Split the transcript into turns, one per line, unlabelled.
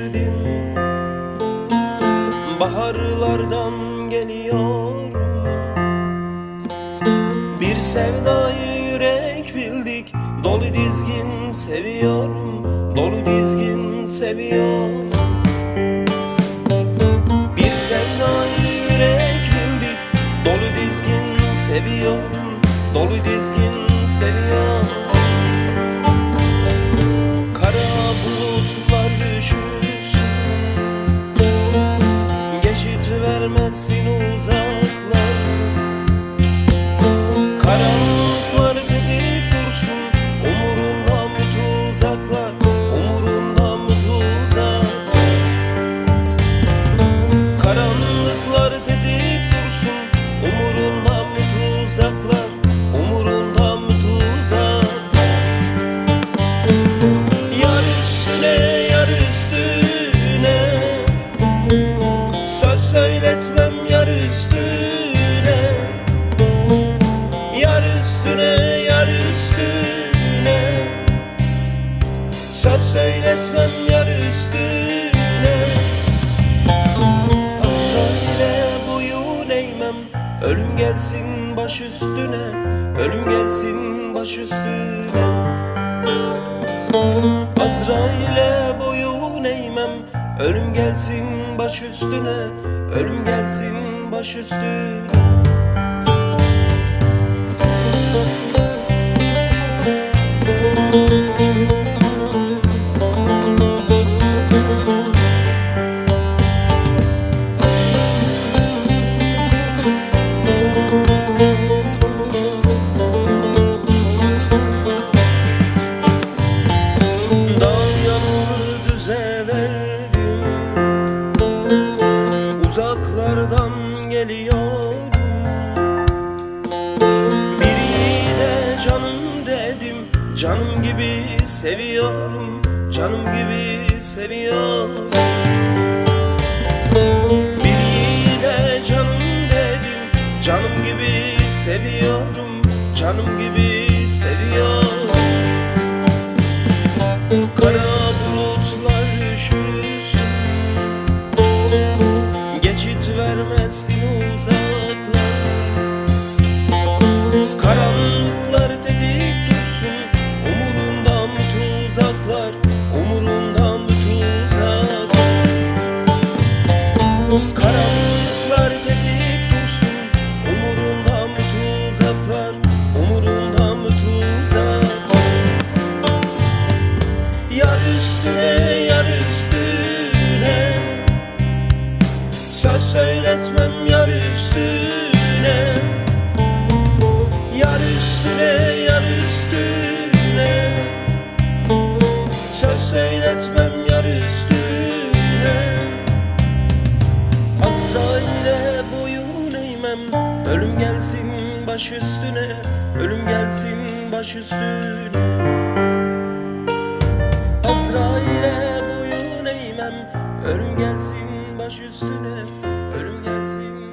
verdim. Baharlardan geliyorum. Bir sevdayı yürek bildik. Dolu dizgin seviyorum, dolu dizgin seviyorum. Bir sevdayı yürek bildik. Dolu dizgin seviyorum, dolu dizgin seviyorum. Kara bulutlar düşürsün, geçit vermezsin uzaklar. Karanlıklar dedik dursun, umurunda mı tuzaklar, umurunda mı tuzaklar. Karanlıklar dedik dursun, umurunda mı tuzaklar, umurunda mı tuzaklar. Yar üstüne, yar üstüne, söz söyletmem yar üstüne. Yar üstüne, yar üstüne, söz söyletmem yar üstüne. Hasretle boyun eğmem, ölüm gelsin baş üstüne, ölüm gelsin baş üstüne. Azrail'e boyun eğmem, ölüm gelsin baş üstüne, ölüm gelsin baş üstüne. Uzaklardan geliyorum. Biri de canım dedim, canım gibi seviyorum, canım gibi seviyorum. Biri de canım dedim, canım gibi seviyorum, canım gibi seviyorum. Kara bulutlar üşüsün, geçit vermezsin uzaklar. Karanlıklar dedik dursun, umurunda mı tuzaklar, umurunda mı tuzaklar. Karanlıklar dedik dursun, umurunda mı tuzaklar, umurunda mı tuzaklar. Yar üstüne, yar üstüne, söz söyletmem yar üstüne. Yar üstüne, yar üstüne, söz söyletmem yar üstüne. Azrail'e boyun eğmem, ölüm gelsin baş üstüne, ölüm gelsin baş üstüne. Azrail'e boyun eğmem, ölüm gelsin baş üstüne, ölüm gelsin